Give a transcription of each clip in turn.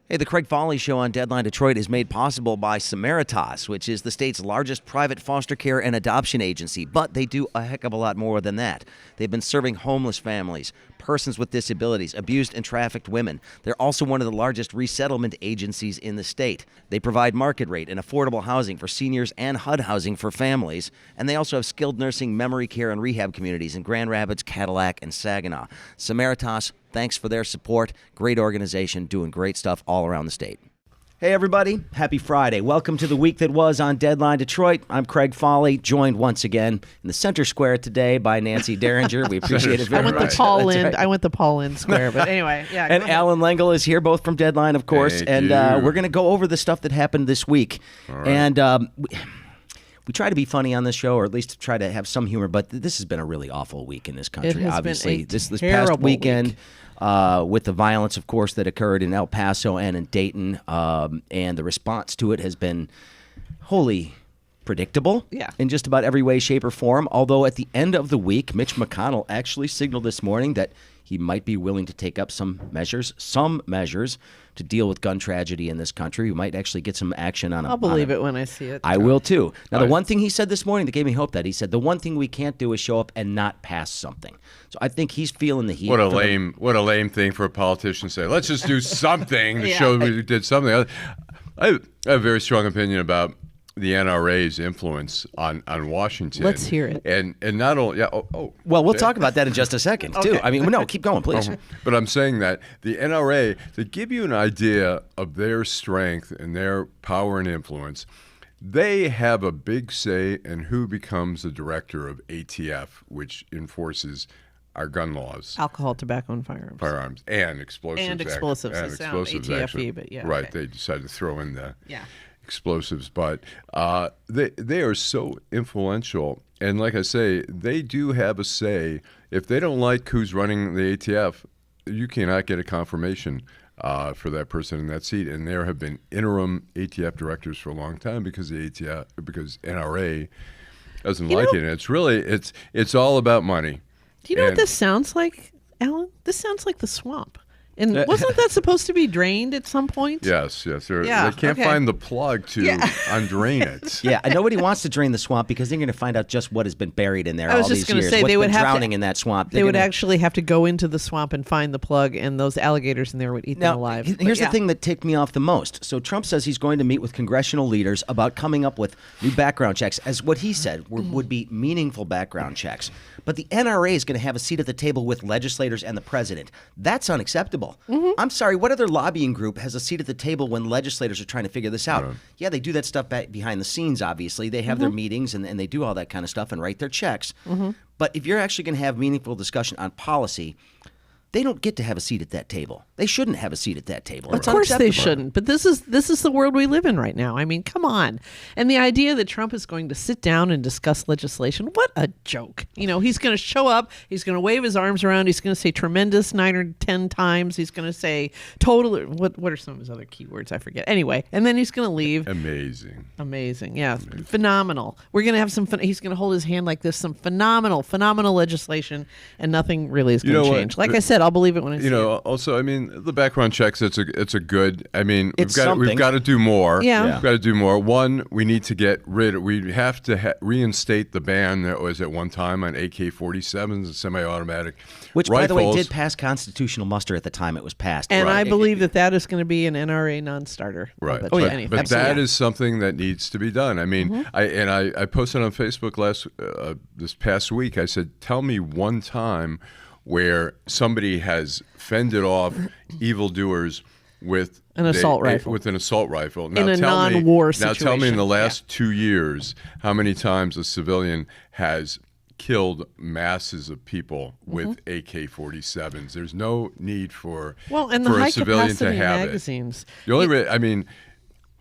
Hey, the Craig Fahle Show on Deadline Detroit is made possible by Samaritas, which is the state's largest private foster care and adoption agency. But they do a heck of a lot more than that. They've been serving homeless families, persons with disabilities, abused and trafficked women. They're also one of the largest resettlement agencies in the state. They provide market rate and affordable housing for seniors and HUD housing for families. And they also have skilled nursing, memory care, and rehab communities in Grand Rapids, Cadillac, and Saginaw. Samaritas, thanks for their support. Great organization, doing great stuff all around the state. Hey, everybody. Happy Friday. Welcome to the week that was on Deadline Detroit. I'm Craig Fahle, joined once again in the center square today by Nancy Derringer. We appreciate it very much. I went the Paul Lind Square, but anyway, yeah. And Alan Lengel is here, both from Deadline, of course. Thank and you. we're going to go over the stuff that happened this week. All right. And we try to be funny on this show, or at least try to have some humor, but this has been a really awful week in this country. It has Obviously, been a this past terrible weekend, week. with the violence, of course, that occurred in El Paso and in Dayton, and the response to it has been wholly predictable in just about every way, shape, or form. Although at the end of the week, Mitch McConnell actually signaled this morning that he might be willing to take up some measures to deal with gun tragedy in this country. We might actually get some action on it. I'll believe it when I see it. I will too. Now, the one thing he said this morning that gave me hope, that he said the one thing we can't do is show up and not pass something. So I think he's feeling the heat. What a lame thing for a politician to say. Let's just do something to show we did something. I have a very strong opinion about the NRA's influence on Washington. Let's hear it. And not only Well, we'll talk about that in just a second too. I mean, no, keep going, please. But I'm saying that the NRA, to give you an idea of their strength and their power and influence, they have a big say in who becomes the director of ATF, which enforces our gun laws. Alcohol, tobacco, and firearms. And explosives. And explosives. And It sounds explosives, ATFE, actually. but yeah. Right, okay. they decided to throw in the Yeah. explosives, but they are so influential, and like I say, they do have a say. If they don't like who's running the ATF, you cannot get a confirmation for that person in that seat. And there have been interim ATF directors for a long time because NRA doesn't like it. And it's really it's all about money. Do you know what this sounds like, Alan? This sounds like the swamp. And wasn't that supposed to be drained at some point? Yes. They can't find the plug to undrain it. Yeah, and nobody wants to drain the swamp because they're going to find out just what has been buried in there I was all just these gonna years. say, What's they would been have to- drowning in that swamp. They would actually have to go into the swamp and find the plug, and those alligators in there would eat them alive. Here's the thing that ticked me off the most. So Trump says he's going to meet with congressional leaders about coming up with new background checks, as what he said would be meaningful background checks. But the NRA is going to have a seat at the table with legislators and the president. That's unacceptable. I'm sorry, what other lobbying group has a seat at the table when legislators are trying to figure this out? Yeah, they do that stuff back behind the scenes, obviously. They have their meetings and they do all that kind of stuff and write their checks. But if you're actually going to have meaningful discussion on policy, they don't get to have a seat at that table. They shouldn't have a seat at that table. Of course they shouldn't. But this is the world we live in right now. I mean, come on. And the idea that Trump is going to sit down and discuss legislation, what a joke. You know, he's going to show up, he's going to wave his arms around, he's going to say tremendous 9 or 10 times, he's going to say total, what are some of his other keywords? I forget. Anyway, and then he's going to leave. Amazing. Yeah. Phenomenal. We're going to have he's going to hold his hand like this, some phenomenal legislation, and nothing really is going to change. Like I said, I'll believe it when I see it. Also, I mean, the background checks, it's a good, I mean, we've got to do more. Yeah. We've got to do more. One, we need to we have to reinstate the ban that was at one time on AK-47s and semi-automatic Which, rifles. by the way, did pass constitutional muster at the time it was passed. And I believe that is going to be an NRA non-starter. Right. But But that is something that needs to be done. I mean, I posted on Facebook this past week, I said, tell me one time where somebody has fended off evildoers with an assault rifle. With an assault rifle. Now, in a non-war situation. Now tell me in the last 2 years how many times a civilian has killed masses of people with AK-47s. There's no need for the a high civilian to capacity have magazines. it. The only I mean,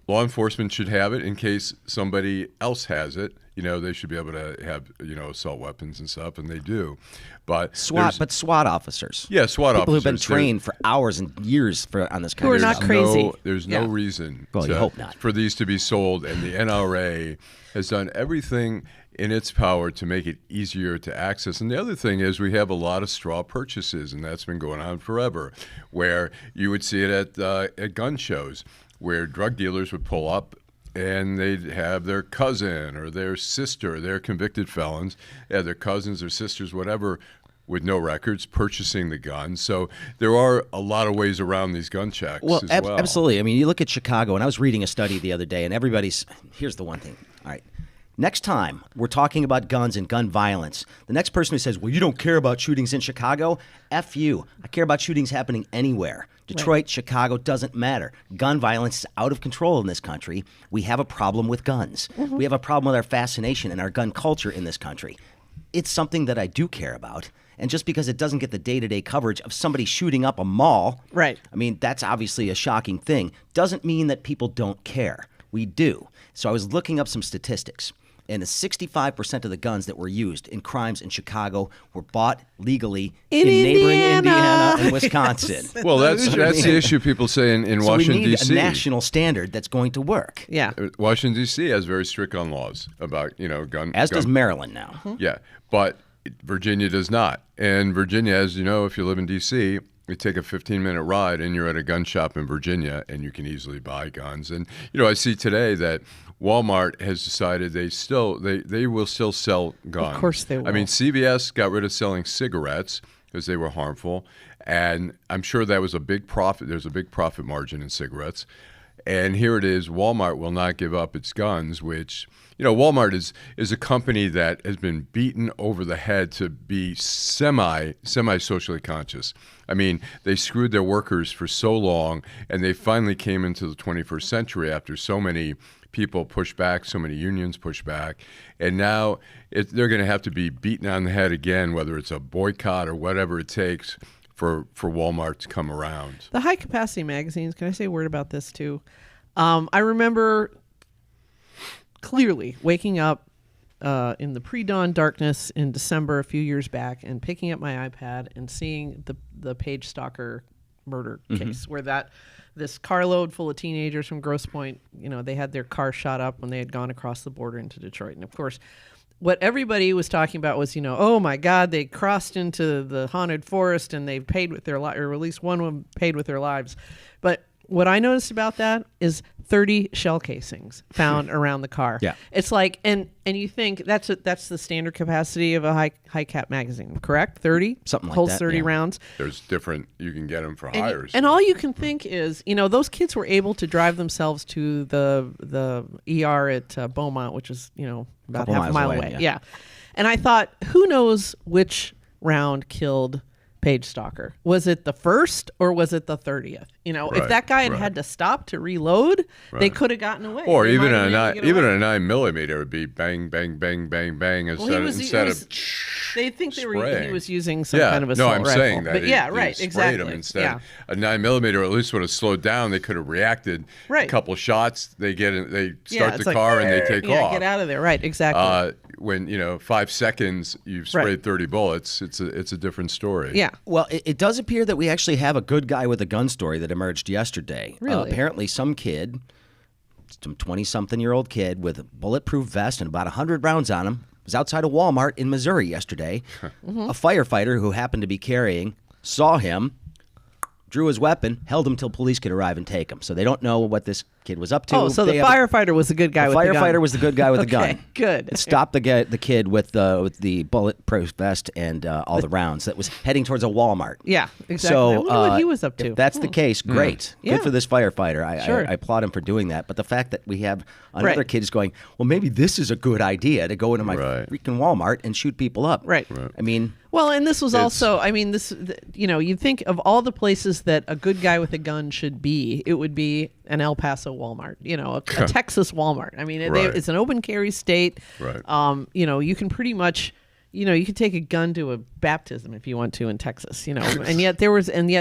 law enforcement should have it in case somebody else has it. They should be able to have, assault weapons and stuff, and they do. But SWAT officers. Yeah, SWAT people officers. Who've been trained for hours and years on this kind Who of are not stuff. crazy. There's no reason you hope not. for these to be sold, and the NRA has done everything in its power to make it easier to access. And the other thing is we have a lot of straw purchases, and that's been going on forever, where you would see it at gun shows, where drug dealers would pull up and they'd have their cousin or their sister, they're convicted felons, their cousins or sisters, whatever, with no records, purchasing the guns. So there are a lot of ways around these gun checks as well. Absolutely. I mean, you look at Chicago, and I was reading a study the other day, and here's the one thing. All right. Next time we're talking about guns and gun violence, the next person who says, well, you don't care about shootings in Chicago, F you. I care about shootings happening anywhere. Detroit, Chicago, doesn't matter. Gun violence is out of control in this country. We have a problem with guns. Mm-hmm. We have a problem with our fascination and our gun culture in this country. It's something that I do care about. And just because it doesn't get the day-to-day coverage of somebody shooting up a mall, right? I mean, that's obviously a shocking thing, doesn't mean that people don't care. We do. So I was looking up some statistics. And 65% of the guns that were used in crimes in Chicago were bought legally in neighboring Indiana and Wisconsin. Yes. Well, that's the issue people say in Washington, D.C. We need a national standard that's going to work. Yeah. Washington, D.C. has very strict gun laws about, gun. As does Maryland now. Mm-hmm. Yeah, but Virginia does not. And Virginia, as you know, if you live in D.C., you take a 15-minute ride and you're at a gun shop in Virginia and you can easily buy guns. And, I see today that Walmart has decided they will still sell guns. Of course they will. I mean, CVS got rid of selling cigarettes because they were harmful. And I'm sure that was a big profit. There's a big profit margin in cigarettes. And here it is, Walmart will not give up its guns, which, Walmart is a company that has been beaten over the head to be semi-socially conscious. I mean, they screwed their workers for so long, and they finally came into the 21st century after so many people pushed back, so many unions pushed back, and now they're going to have to be beaten on the head again, whether it's a boycott or whatever it takes for Walmart to come around. The high-capacity magazines, can I say a word about this too? I remember clearly waking up in the pre-dawn darkness in December a few years back and picking up my iPad and seeing the Page Stalker murder case where this carload full of teenagers from Grosse Pointe, they had their car shot up when they had gone across the border into Detroit. And of course, what everybody was talking about was, oh my God, they crossed into the haunted forest and they paid with their lives, or at least one of them paid with their lives. But what I noticed about that is 30 shell casings found around the car. Yeah. It's like, and you think that's the standard capacity of a high cap magazine, correct? 30? Something like holds that, 30 yeah. rounds. There's different, you can get them for hires. And all you can think is, those kids were able to drive themselves to the ER at Beaumont, which is, about half a mile away. Yeah. And I thought, who knows which round killed Page Stalker? Was it the first or was it the 30th? If that guy had to stop to reload, they could have gotten away. Or even a 9mm would be bang, bang, bang, bang, bang instead of. They think he was using some yeah, kind of assault I'm rifle. saying that. But He exactly. Them instead. Yeah. A 9mm at least would have slowed down. They could have reacted. Right. A couple shots. They start the like, car and they take off. Get out of there. Right. Exactly. When 5 seconds you've sprayed 30 bullets, it's a different story. Yeah. Well, it does appear that we actually have a good guy with a gun story that emerged yesterday. Really? Apparently some 20-something-year-old kid with a bulletproof vest and about 100 rounds on him was outside a Walmart in Missouri yesterday. A firefighter who happened to be carrying saw him, drew his weapon, held him till police could arrive and take him. So they don't know what this kid was up to. Oh, so the firefighter was the good guy with the gun. The firefighter was the good guy with the gun. Good. It stopped the kid with the bulletproof vest and all the rounds that was heading towards a Walmart. Yeah, exactly. So I wonder what he was up to. If that's the case, great. Yeah. Good for this firefighter. Sure. I applaud him for doing that. But the fact that we have another kid is going, well, maybe this is a good idea to go into my freaking Walmart and shoot people up. Right. I mean... Well, and this was also, you'd think of all the places that a good guy with a gun should be, it would be an El Paso Walmart, a Texas Walmart. I mean, it's an open carry state. Right. You can pretty much you could take a gun to a baptism if you want to in Texas, and yet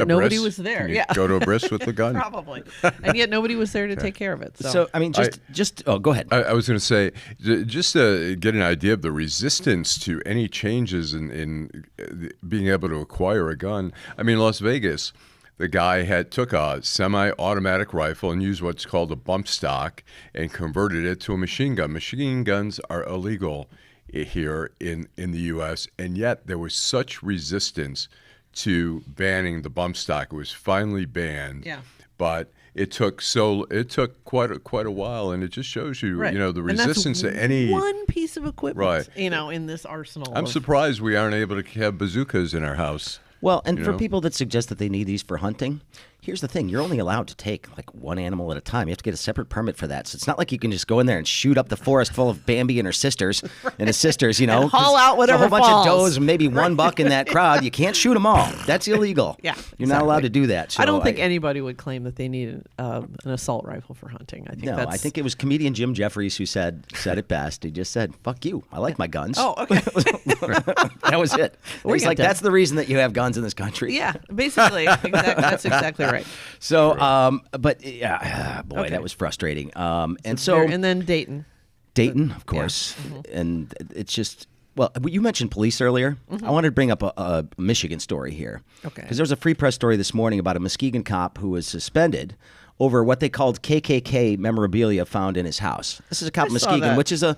nobody was there. Can you Yeah, go to a bris with the gun. probably, and yet nobody was there to take care of it. So I mean, go ahead. I was going to say, just to get an idea of the resistance to any changes in being able to acquire a gun. I mean, Las Vegas, the guy took a semi-automatic rifle and used what's called a bump stock and converted it to a machine gun. Machine guns are illegal here in the U.S., and yet there was such resistance to banning the bump stock. It was finally banned. Yeah. But it took quite a while, and it just shows you, Right. The resistance to any one piece of equipment, Right. In this arsenal. I'm surprised we aren't able to have bazookas in our house. Well, and for people that suggest that they need these for hunting, here's the thing. You're only allowed to take like one animal at a time. You have to get a separate permit for that. So it's not like you can just go in there and shoot up the forest full of Bambi and her sisters and his sisters, And haul 'cause out whatever a whole bunch falls. of does and maybe one buck in that crowd. You can't shoot them all. That's illegal. Yeah, You're not allowed to do that. So I don't think anybody would claim that they need an assault rifle for hunting. I think No, that's... I think it was comedian Jim Jeffries who said it best. He just said, "Fuck you. I like my guns." Oh, okay. That was it. He's like, get that's the reason that you have guns in this country. Yeah, basically. That's exactly right. So, but yeah, boy, Okay. that was frustrating. And so, And then Dayton. Dayton, of course, and it's just. Well, you mentioned police earlier. I wanted to bring up a Michigan story here. Okay. Because there was a Free Press story this morning about a Muskegon cop who was suspended over what they called KKK memorabilia found in his house. This is a cop in I saw Muskegon, that. which is a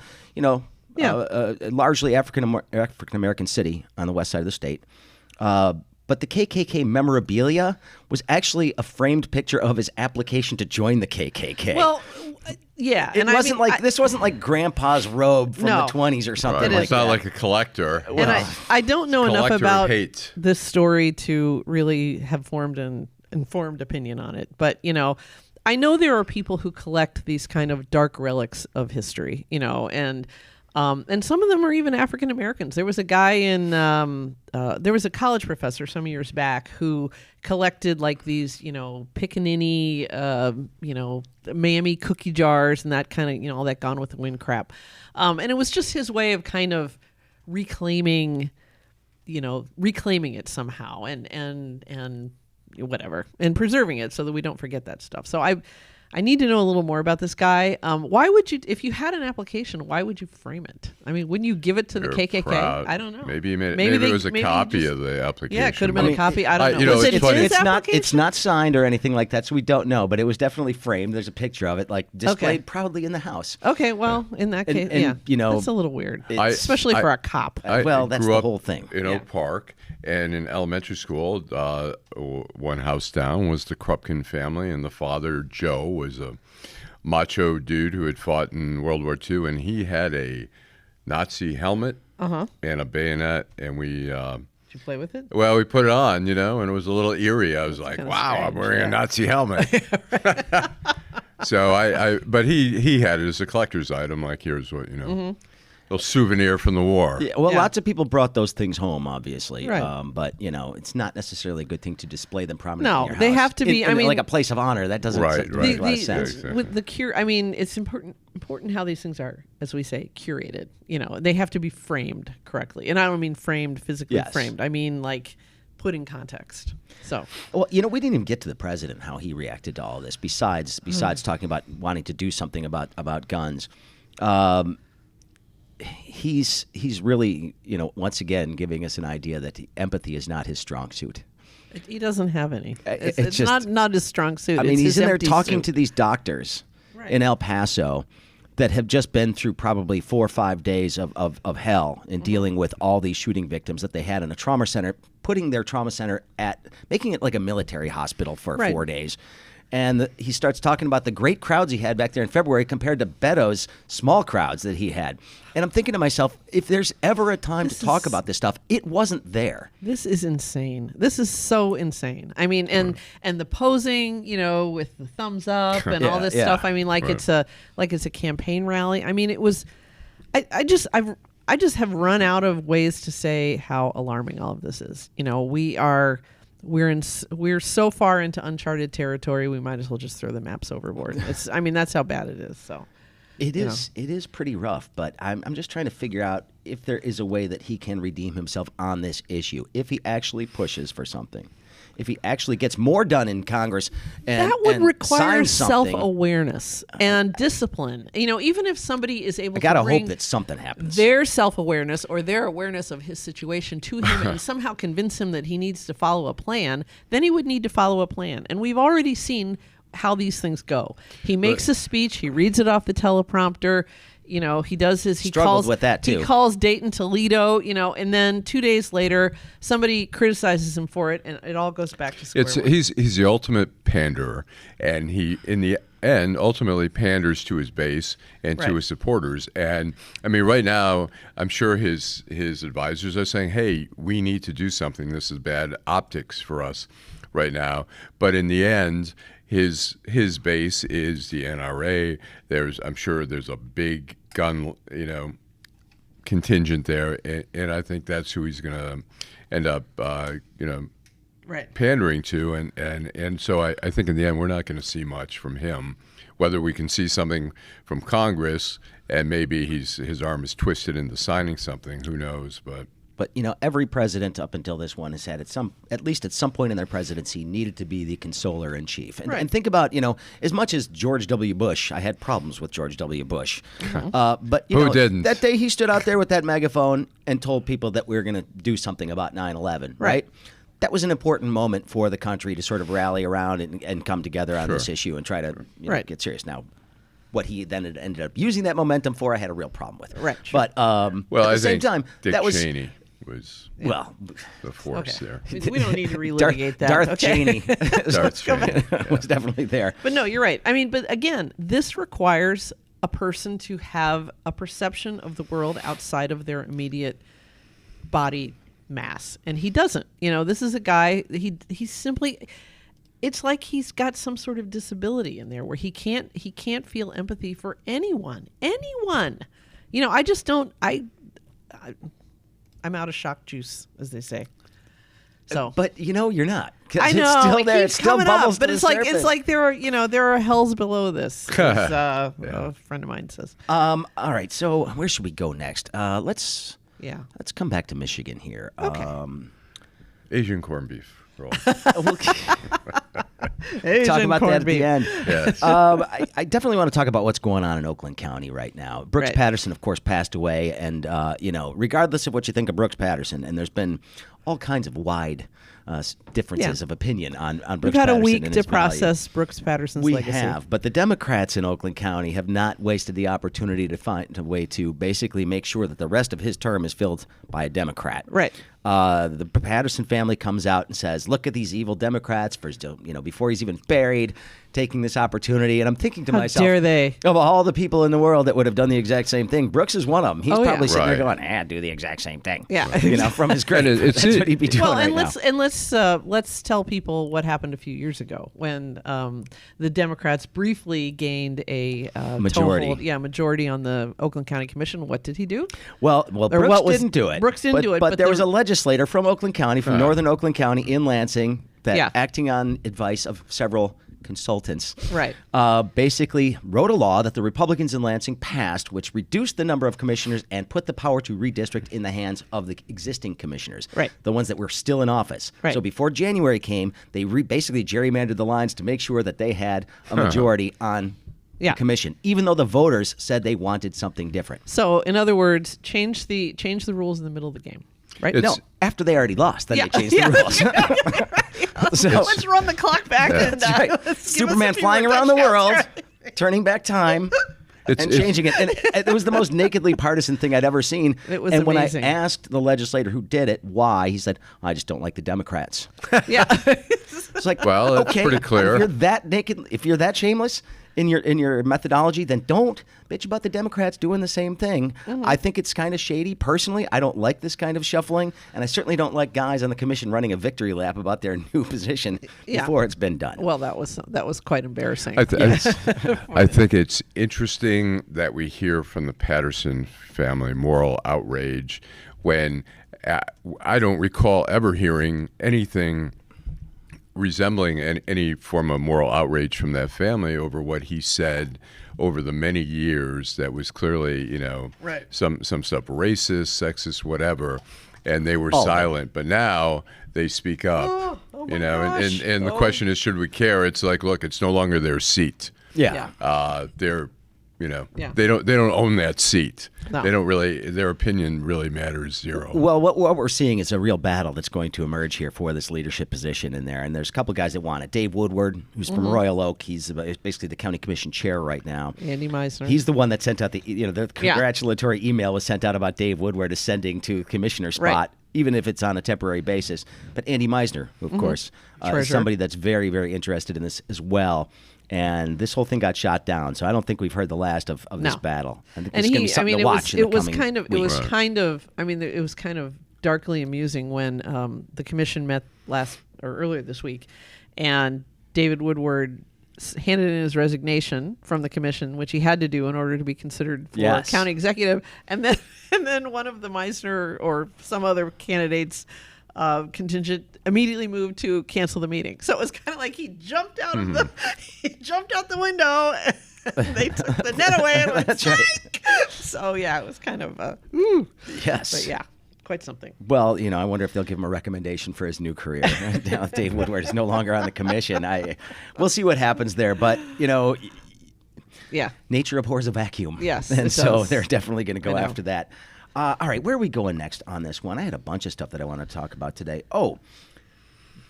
largely African American city on the west side of the state. But the KKK memorabilia was actually a framed picture of his application to join the KKK. Well, yeah. It wasn't this wasn't like Grandpa's robe from No. the 20s or something Right. like It's not that. like a collector. And I don't know enough Collector of about hate. this story to really have formed an informed opinion on it. But, I know there are people who collect these kind of dark relics of history, and some of them are even African Americans. There was a guy there was a college professor some years back who collected like these, pickaninny, Miami cookie jars and that kind of, all that Gone with the Wind crap. And it was just his way of kind of reclaiming it somehow and whatever, and preserving it so that we don't forget that stuff. So I need to know a little more about this guy. Why would you, if you had an application, why would you frame it? I mean, wouldn't you give it to the They're KKK? proud. I don't know. Maybe he made it. Maybe Maybe it was a maybe copy just- of the application. Yeah, it could have been a copy. I don't know. you know, Was it's it funny. his It's application? not signed or anything like that, so we don't know. But it was definitely framed. There's a picture of it, like displayed proudly in the house. Okay, well, in that case, and, that's a little weird, I- especially for a cop. Well, that's grew the up whole thing. In Oak Park, and in elementary school, one house down was the Krupkin family, and the father, Joe, was a macho dude who had fought in World War II, and he had a Nazi helmet and a bayonet, and we... Did you play with it? Well, we put it on, and it was a little eerie. I was like, kinda wow, I'm strange, wearing yeah. a Nazi helmet. So but he had it as a collector's item, like here's what, little souvenir from the war. Yeah, well, Yeah. lots of people brought those things home, obviously. Right. But it's not necessarily a good thing to display them prominently. No, in your they house. have to be- I mean- like a place of honor. That doesn't Right, make right. a lot of sense. Exactly. With the I mean, it's important how these things are, as we say, curated. They have to be framed correctly, and I don't mean framed physically Yes. framed. I mean like put in context. So Well, we didn't even get to the president, how he reacted to all this. Besides talking about wanting to do something about guns, he's really once again giving us an idea that empathy is not his strong suit. he doesn't have any. It's It's just- not his strong suit. I mean, It's he's his in there empty talking suit. to these doctors Right. in El Paso that have just been through probably 4 or 5 days of hell in dealing with all these shooting victims that they had in a trauma center, putting their trauma center making it like a military hospital for Right. 4 days. And he starts talking about the great crowds he had back there in February compared to Beto's small crowds that he had. And I'm thinking to myself, if there's ever a time to talk about this stuff, it wasn't there. This is insane. This is so insane. I mean, and the posing, with the thumbs up and all this Yeah. stuff. I mean, like it's a campaign rally. I mean, it was. I just have run out of ways to say how alarming all of this is. We're so far into uncharted territory. We might as well just throw the maps overboard. That's how bad it is. So. It you is. It is pretty rough, but I'm just trying to figure out if there is a way that he can redeem himself on this issue. If he actually pushes for something, if he actually gets more done in Congress, and that would and require signs something, self-awareness and discipline. Even if somebody is able I gotta to bring hope that something happens. their self-awareness or their awareness of his situation to him and somehow convince him that he needs to follow a plan, then he would need to follow a plan. And we've already seen how these things go. He makes a speech, he reads it off the teleprompter, he does he Struggled calls with that, too. He calls Dayton Toledo, and then 2 days later somebody criticizes him for it and it all goes back to square one. He's the ultimate panderer, and he in the end ultimately panders to his base and to Right. his supporters. And I mean, right now, I'm sure his advisors are saying, "Hey, we need to do something. This is bad optics for us right now." But in the end, his base is the NRA. I'm sure there's a big gun, contingent there, and I think that's who he's going to end up, Right. pandering to, and so I think in the end we're not going to see much from him. Whether we can see something from Congress, and maybe his arm is twisted into signing something, who knows? But every president up until this one has had at least at some point in their presidency needed to be the consoler in chief. And, Right. and think about, as much as George W. Bush, I had problems with George W. Bush. But Who didn't? That day he stood out there with that megaphone and told people that we were going to do something about 9/11, right? That was an important moment for the country to sort of rally around and come together on this issue and try to Right. get serious. Now, what he then ended up using that momentum for, I had a real problem with. Right, sure. But at I the same think time, Dick that was Cheney was well. the force there. We don't need to relitigate that. Darth okay? Cheney Darth Cheney. was definitely there. But no, you're right. But again, this requires a person to have a perception of the world outside of their immediate body mass, and he doesn't. This is a guy. He's simply. It's like he's got some sort of disability in there where he can't feel empathy for anyone. I just don't. I'm out of shock juice, as they say. So, But you're not. 'Cause I know it's still it there. keeps It still coming bubbles up, but to it's the like surface. there are hells below this, as a friend of mine says. All right. So where should we go next? Let's Yeah. come back to Michigan here. Okay. Asian corned beef roll. We'll talk about that at the end. Yes. I definitely want to talk about what's going on in Oakland County right now. Brooks Right. Patterson, of course, passed away, and regardless of what you think of Brooks Patterson, and there's been all kinds of wide differences of opinion on Brooks We've had Patterson a week and to his value. process Brooks Patterson's We legacy. have, but the Democrats in Oakland County have not wasted the opportunity to find a way to basically make sure that the rest of his term is filled by a Democrat. Right. The Patterson family comes out and says, "Look at these evil Democrats!" Before he's even buried, taking this opportunity. And I'm thinking to How myself, dare they? Of all the people in the world that would have done the exact same thing, Brooks is one of them. He's Oh, yeah. probably sitting there Right. going, "Do the exact same thing." Yeah. From his grave. And it's- That's what he'd be doing Well, right and now. let's tell people what happened a few years ago when the Democrats briefly gained a Majority. majority on the Oakland County Commission. What did he do? Well, Or Brooks what was- didn't do it. Brooks didn't do it, But but there the- was a legislator from Oakland County, from northern Oakland County in Lansing, that Yeah. acting on advice of several consultants, Right. basically wrote a law that the Republicans in Lansing passed, which reduced the number of commissioners and put the power to redistrict in the hands of the existing commissioners, Right. the ones that were still in office. Right. So before January came, they basically gerrymandered the lines to make sure that they had a majority on Yeah. the commission, even though the voters said they wanted something different. So, in other words, change the rules in the middle of the game. Right? It's- No, after they already lost, then Yeah. they changed the rules. So, Let's run the clock back. And, that's right. let's give us Superman a few flying more around the touchdowns. world, turning back time. It's- And it's- changing it. And it was the most nakedly partisan thing I'd ever seen. It was and amazing. when I asked the legislator who did it why, he said, "I just don't like the Democrats." Yeah. It's like, Well, that's okay, pretty clear. If you're that naked, if you're that shameless in your methodology, then don't bitch about the Democrats doing the same thing. Mm-hmm. I think it's kind of shady. Personally, I don't like this kind of shuffling, and I certainly don't like guys on the commission running a victory lap about their new position Yeah. before it's been done. Well, that was quite embarrassing. I think it's interesting that we hear from the Patterson family moral outrage when I don't recall ever hearing anything resembling any form of moral outrage from that family over what he said over the many years that was clearly, Right. some stuff racist, sexist, whatever, and they were silent. But now they speak up, Oh my and gosh. the question is, should we care? It's like, look, it's no longer their seat. Yeah. They're, Yeah. they don't own that seat. No. They don't really. Their opinion really matters zero. Well, what we're seeing is a real battle that's going to emerge here for this leadership position in there. And there's a couple guys that want it. Dave Woodward, who's from Royal Oak, he's basically the county commission chair right now. Andy Meisner. He's the one that sent out the congratulatory email was sent out about Dave Woodward ascending to commissioner spot. Right. Even if it's on a temporary basis. But Andy Meisner, of course, is Treasurer. somebody that's very, very interested in this as well. And this whole thing got shot down, so I don't think we've heard the last of this No. battle. I think and there's going to be something to watch in the coming weeks. It was kind of darkly amusing when the commission met earlier this week, and David Woodward handed in his resignation from the commission, which he had to do in order to be considered for Yes. county executive, and then one of the Meisner or some other candidates contingent immediately moved to cancel the meeting. So it was kind of like he jumped out of the window. And they took the net away and went, That's right. "Psych!" So yeah, it was kind of Yes. but yeah, quite something. Well, I wonder if they'll give him a recommendation for his new career. Now if Dave Woodward is no longer on the commission. We'll see what happens there. But, Yeah. nature abhors a vacuum. Yes, And it so does. they're definitely going to go I know. after that. All right, where are we going next on this one? I had a bunch of stuff that I want to talk about today. Oh,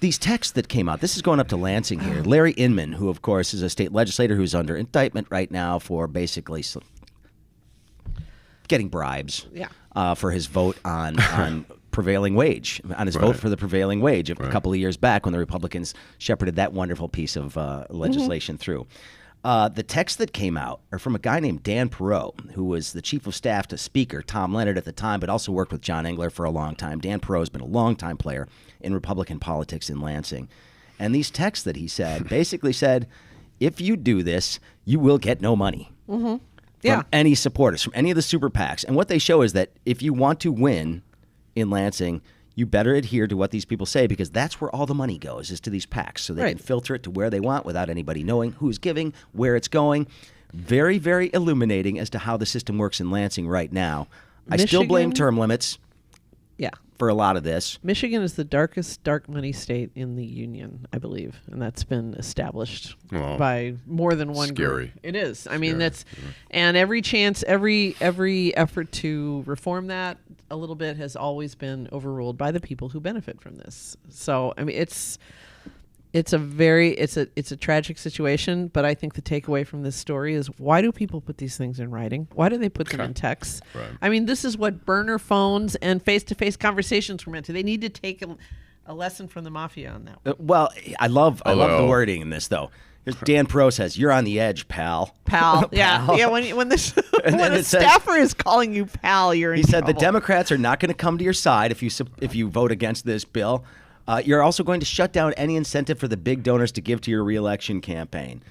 these texts that came out. This is going up to Lansing here. Larry Inman, who, of course, is a state legislator who's under indictment right now for basically getting bribes for his vote on prevailing wage, on his vote for the prevailing wage a couple of years back when the Republicans shepherded that wonderful piece of legislation through. The texts that came out are from a guy named Dan Perot, who was the chief of staff to Speaker Tom Leonard at the time, but also worked with John Engler for a long time. Dan Perot has been a longtime player in Republican politics in Lansing. And these texts that he said basically said, if you do this, you will get no money from any supporters, from any of the super PACs. And what they show is that if you want to win in Lansing, you better adhere to what these people say, because that's where all the money goes, is to these PACs. So they can filter it to where they want without anybody knowing who's giving, where it's going. Very, very illuminating as to how the system works in Lansing right now. I still blame Michigan? term limits Yeah. for a lot of this. Michigan is the darkest dark money state in the union, I believe, and that's been established Well, by more than one scary. group. It is. I mean, Scary. that's and every chance, every effort to reform that a little bit has always been overruled by the people who benefit from this. So, I mean, it's a tragic situation, but I think the takeaway from this story is, why do people put these things in writing? Why do they put them in texts? Right. I mean, this is what burner phones and face-to-face conversations were meant to. They need to take a lesson from the mafia on that. Well, I love the Although- wording in this, though. Here's Dan Perot says, "You're on the edge, pal." Pal. Yeah. Pal. Yeah. When the And when then a it says- staffer is calling you pal, you're in He said the trouble. Democrats are not going to come to your side if you vote against this bill. You're also going to shut down any incentive for the big donors to give to your reelection campaign.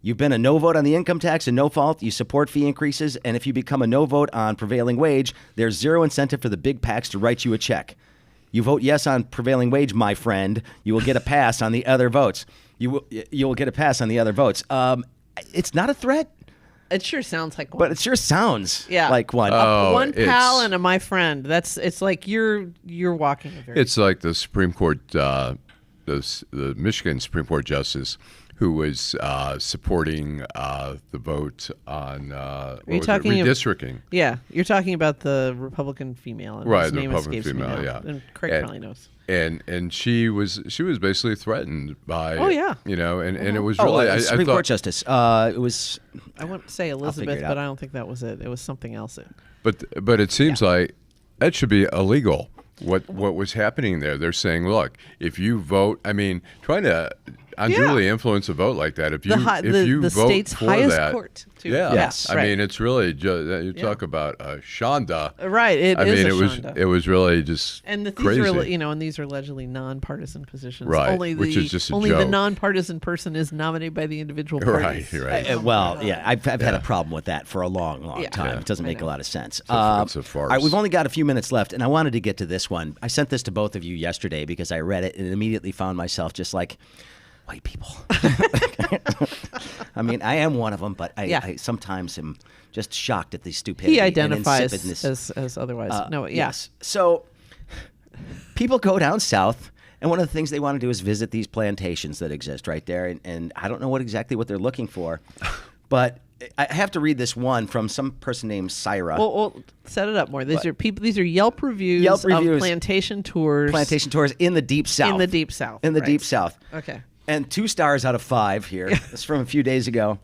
You've been a no vote on the income tax and no fault. You support fee increases, and if you become a no vote on prevailing wage, there's zero incentive for the big PACs to write you a check. You vote yes on prevailing wage, my friend, you will get a pass on the other votes. You will get a pass on the other votes. It's not a threat, It sure sounds like one. but it sure sounds like one. One pal it's- and a my friend. It's like you're walking a very It's like the Supreme Court, the Michigan Supreme Court justice who was supporting the vote on talking of- redistricting. Yeah, you're talking about the Republican female. And Right, his the name Republican escapes me female, now. yeah. And Craig probably knows. And she was basically threatened by Oh, yeah. and it was Oh, really I Supreme thought, Court Justice. It was. I wouldn't say figure Elizabeth, it but out. I don't think that was it. It was something else. but it seems like that should be illegal. What was happening there? They're saying, look, if you vote, I mean, trying to unduly influence a vote like that. If you the vote state's for highest that, court. Too. yeah, Yes. I right. mean, it's really just, you talk about Shonda. Right. It was really just and these crazy. are and these are allegedly nonpartisan positions. Right, Only which is just a only joke. the nonpartisan person is nominated by the individual parties. Right. I've had a problem with that for a long Yeah. time. Yeah. It doesn't I make a know. lot of sense. It's a farce. All right, we've only got a few minutes left, and I wanted to get to this one. I sent this to both of you yesterday because I read it and immediately found myself just like, white people. I mean, I am one of them, but I sometimes am just shocked at the stupidity He and identifies insipidness. as otherwise. Yes. So people go down south, and one of the things they want to do is visit these plantations that exist right there. And I don't know exactly what they're looking for, but I have to read this one from some person named Syra. Well, set it up more. These are people. These are Yelp reviews, Yelp reviews. of plantation tours. Plantation tours in the Deep South. In the Deep South. In the right. Deep South. Okay. And 2 stars out of 5 here. It's from a few days ago.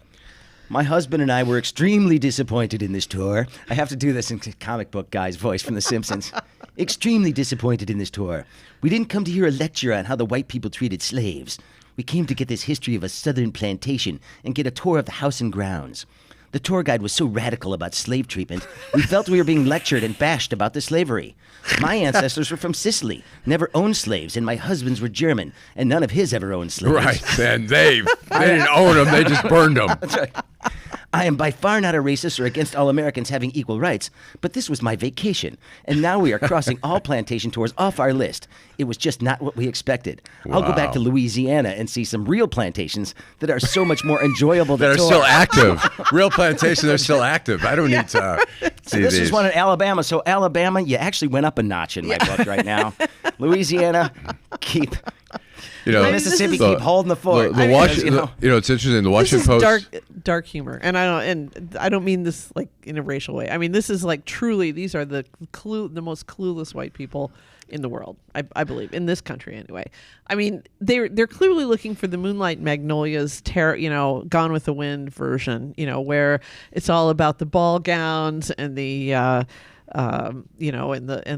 My husband and I were extremely disappointed in this tour. I have to do this in comic book guy's voice from The Simpsons. Extremely disappointed in this tour. We didn't come to hear a lecture on how the white people treated slaves. We came to get this history of a southern plantation and get a tour of the house and grounds. The tour guide was so radical about slave treatment, we felt we were being lectured and bashed about the slavery. My ancestors were from Sicily, never owned slaves, and my husband's were German, and none of his ever owned slaves. Right, and they didn't own them; they just burned them. That's right. I am by far not a racist or against all Americans having equal rights, but this was my vacation, and now we are crossing all plantation tours off our list. It was just not what we expected. I'll go back to Louisiana and see some real plantations that are so much more enjoyable to That are tour. still active. Real plantations are still active. I don't need to see This these. is one in Alabama. So Alabama, you actually went up a notch in my book right now. Louisiana, keep You know, Mississippi, the- keep holding the fort. The Washington, it's interesting. The This Washington is Post. dark humor, and I don't mean this like in a racial way. I mean this is like truly these are the most clueless white people in the world. I believe in this country anyway. I mean they're clearly looking for the Moonlight Magnolias, Gone with the Wind version. Where it's all about the ball gowns and the. And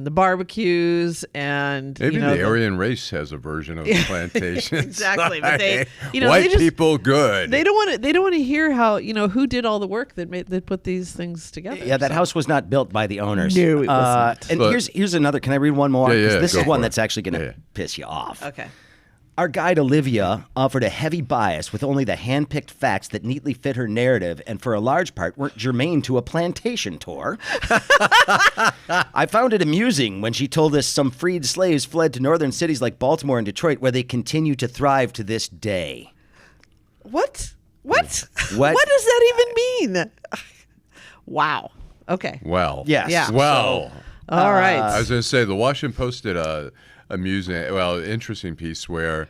the barbecues and Maybe the Aryan race has a version of the plantations. Exactly, but they, white they just, people good. They don't want to hear how who did all the work that put these things together. Yeah, that house was not built by the owners. No, it wasn't. And But- here's another. Can I read one more? Yeah, 'Cause this go is one for it. that's actually going to Yeah. piss you off. Okay. Our guide Olivia offered a heavy bias with only the hand-picked facts that neatly fit her narrative and for a large part weren't germane to a plantation tour. I found it amusing when she told us some freed slaves fled to northern cities like Baltimore and Detroit where they continue to thrive to this day. What? What? What? What does that even mean? Wow. Okay. Well, Yes. Yeah. Well, All right. I was going to say the Washington Post did a interesting piece where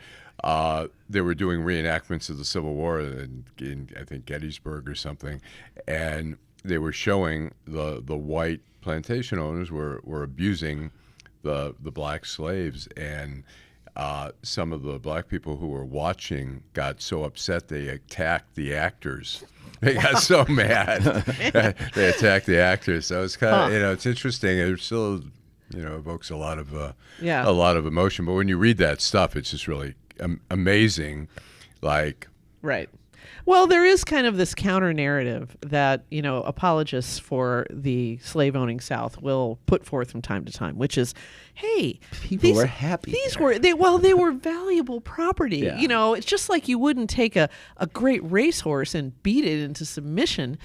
they were doing reenactments of the Civil War in I think Gettysburg or something, and they were showing the white plantation owners were abusing the black slaves, and some of the black people who were watching got so upset they attacked the actors. They got so mad they attacked the actors. So it's kind of it's interesting. It still evokes a lot of emotion. But when you read that stuff, it's just really amazing. Like Right. Well, there is kind of this counter narrative that, apologists for the slave owning South will put forth from time to time, which is, hey, People were happy These there. they were valuable property. Yeah. It's just like you wouldn't take a great racehorse and beat it into submission.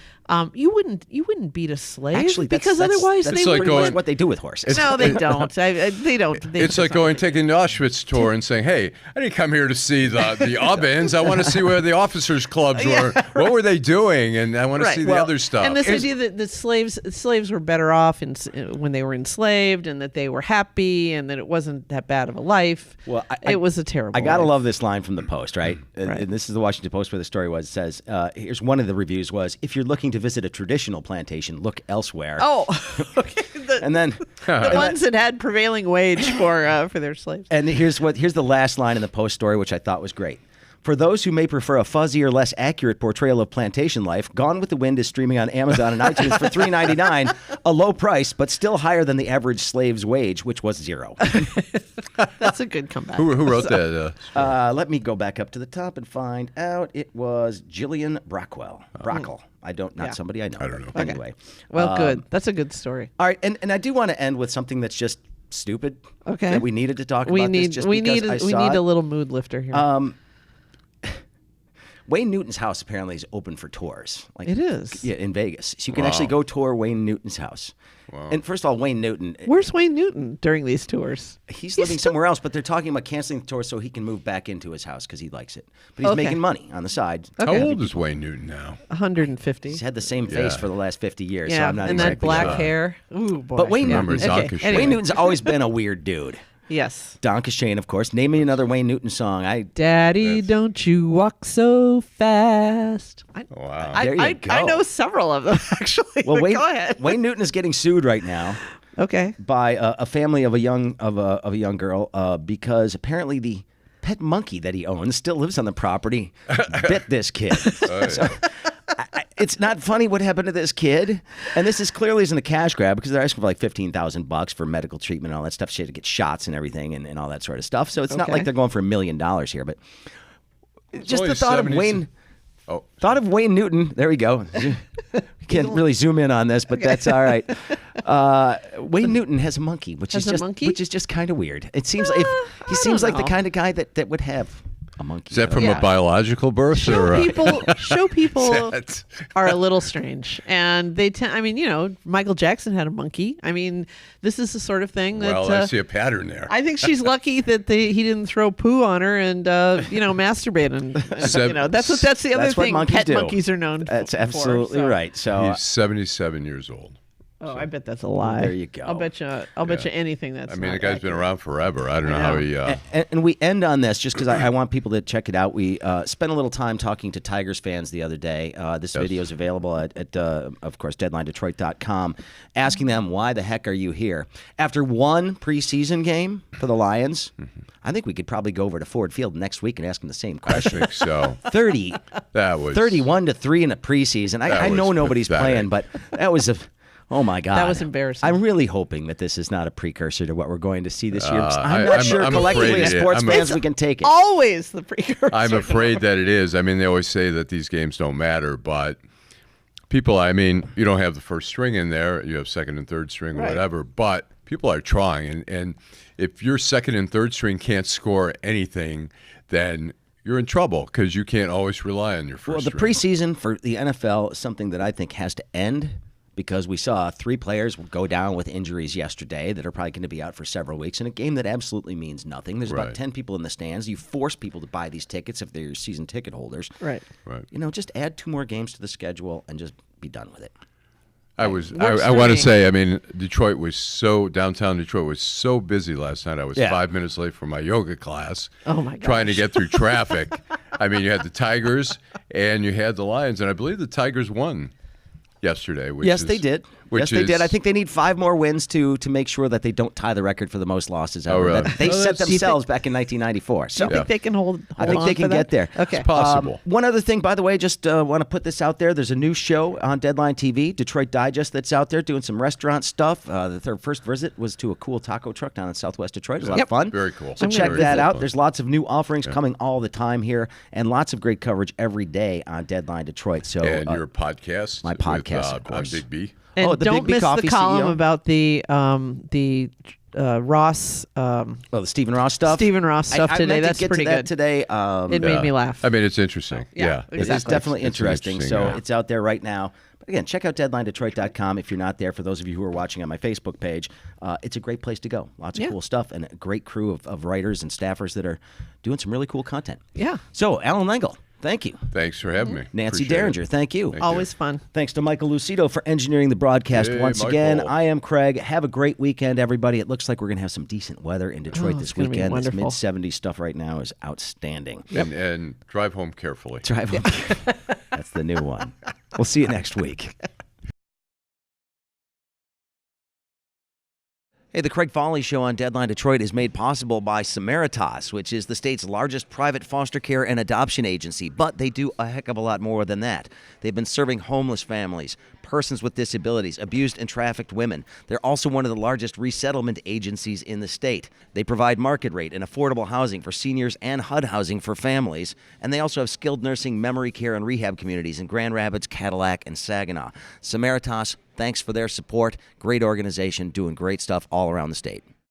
You wouldn't beat a slave Actually, because otherwise that's they like would. going- That's what they do with horses. No, they don't. They don't. it's like going taking the Auschwitz tour and saying, "Hey, I didn't come here to see the ovens. I want to see where the officers' clubs were. What were they doing? And I want to see the other stuff." And this idea that slaves were better off when they were enslaved, and that they were happy, and that it wasn't that bad of a life. Well, it was a terrible. I gotta life. love this line from the Post, right? Right. And this is the Washington Post where the story was. It says, here's one of the reviews was, if you're looking to visit a traditional plantation, look elsewhere. Oh, okay. And then The ones that had prevailing wage for their slaves. And here's the last line in the Post story, which I thought was great. For those who may prefer a fuzzier, less accurate portrayal of plantation life, Gone with the Wind is streaming on Amazon and iTunes for $3.99, a low price, but still higher than the average slave's wage, which was $0. That's a good comeback. Who wrote that? Let me go back up to the top and find out. It was Jillian Brockwell. Brockle. Not somebody I know. I don't know. But anyway. Well, good. That's a good story. All right, and I do want to end with something that's just stupid. Okay. That we needed to talk We about need this just we because need I we saw need it. a little mood lifter here. Wayne Newton's house apparently is open for tours. Like, It is. Yeah, in Vegas. So you can actually go tour Wayne Newton's house. Wow. And first of all, Wayne Newton, Where's Wayne Newton during these tours? he's living somewhere else, but they're talking about canceling the tour so he can move back into his house because he likes it. But he's Okay. making money on the side. How Okay. old is Wayne Newton now? 150. He's had the same face Yeah. for the last 50 years, so Yeah, I'm not and that exactly black sure. hair. Ooh, boy. But Wayne Remember Newton, Donkey Shane. Wayne Newton's always been a weird dude. Yes. Donkey Shane, of course. Name me another Wayne Newton song. Daddy, don't you walk so fast. Wow. There you I go. know several of them, actually. Well, but Wayne, go ahead. Wayne Newton is getting sued right now Okay. by a family of a young girl because apparently the pet monkey that he owns still lives on the property. Bit this kid. So, it's not funny what happened to this kid, and this is clearly isn't a cash grab because they're asking for like $15,000 for medical treatment and all that stuff. She had to get shots and everything and all that sort of stuff. So it's not Okay. like they're going for $1 million here, but just only the thought of 70 Wayne. Oh, Thought of Wayne Newton. There we go. We can't really zoom in on this, but that's all right. Wayne Newton has a monkey, which Has is a just monkey? which is just kind of weird. It seems like I he seems don't like the know. kind of guy that would have a monkey. is that from Yeah. a biological birth or? Show people That- are a little strange, and they tend. I mean, Michael Jackson had a monkey. I mean, this is the sort of thing that. Well, I see a pattern there. I think she's lucky that he didn't throw poo on her and masturbate and that's the other That's what thing monkeys pet do. monkeys are known That's for. absolutely so- right. So He's 77 years old. Oh, I bet that's a lie. There you go. I'll bet you anything that's. I mean, the not guy's been accurate. around forever. I don't know how he. and we end on this just because I want people to check it out. We spent a little time talking to Tigers fans the other day. This video is available at of course, DeadlineDetroit.com, asking them, why the heck are you here? After one preseason game for the Lions, I think we could probably go over to Ford Field next week and ask them the same question. I think so. 30, That was 31-3 in a preseason. I was know nobody's pathetic. playing, but that was a... Oh, my God. That was embarrassing. I'm really hoping that this is not a precursor to what we're going to see this year. I'm I- not I'm- sure I'm collectively afraid as it is. sports I'm- fans we can take it. Always the precursor. I'm afraid that it is. I mean, they always say that these games don't matter, but people, I mean, you don't have the first string in there. You have second and third string or Right. whatever, but people are trying. And if your second and third string can't score anything, then you're in trouble because you can't always rely on your first Well, the string. preseason for the NFL is something that I think has to end because we saw 3 players go down with injuries yesterday that are probably going to be out for several weeks in a game that absolutely means nothing. There's about Right. 10 people in the stands. You force people to buy these tickets if they're your season ticket holders. Right. Right. Just add 2 more games to the schedule and just be done with it. I Works want for to me. say, I mean, downtown Detroit was so busy last night. I was Yeah. 5 minutes late for my yoga class. Oh, my Trying to gosh. get through traffic. I mean, you had the Tigers and you had the Lions, and I believe the Tigers won yesterday. Yes, they did. Yes, they did. I think they need 5 more wins to make sure that they don't tie the record for the most losses ever. Oh, really? They Oh, set that's- themselves back in 1994. So I think they can hold I think on they for can that? get there. Okay. It's possible. One other thing, by the way, just want to put this out there. There's a new show on Deadline TV, Detroit Digest, that's out there doing some restaurant stuff. The first visit was to a cool taco truck down in Southwest Detroit. It was a lot of fun. Very cool. So I'm check gonna that visit. out. There's lots of new offerings coming all the time here and lots of great coverage every day on Deadline Detroit. So And your podcast. my podcast, of on course. Big B. And the don't Big B miss Coffee the column CEO. about the Ross the Stephen Ross stuff. Stephen Ross stuff I today. meant to That's get pretty to that good. today. It made me laugh. I mean, it's interesting. Yeah, Yeah. It's definitely It's interesting. So yeah. it's out there right now. But again, check out DeadlineDetroit.com if you're not there. For those of you who are watching on my Facebook page, it's a great place to go. Lots of Yeah. cool stuff and a great crew of writers and staffers that are doing some really cool content. Yeah. So, Alan Lengel, thank you. Thanks for having me. Nancy Appreciate Derringer, it. thank you. Thank Always fun. Thanks to Michael Lucido for engineering the broadcast Hey, once Michael. again. I am Craig. Have a great weekend, everybody. It looks like we're going to have some decent weather in Detroit Oh, this it's gonna be weekend. This wonderful. mid-70s stuff right now is outstanding. And drive home carefully. Drive home. That's the new one. We'll see you next week. Hey, the Craig Fahle Show on Deadline Detroit is made possible by Samaritas, which is the state's largest private foster care and adoption agency. But they do a heck of a lot more than that. They've been serving homeless families, persons with disabilities, abused and trafficked women. They're also one of the largest resettlement agencies in the state. They provide market rate and affordable housing for seniors and HUD housing for families. And they also have skilled nursing, memory care, and rehab communities in Grand Rapids, Cadillac, and Saginaw. Samaritas, thanks for their support. Great organization doing great stuff all around the state.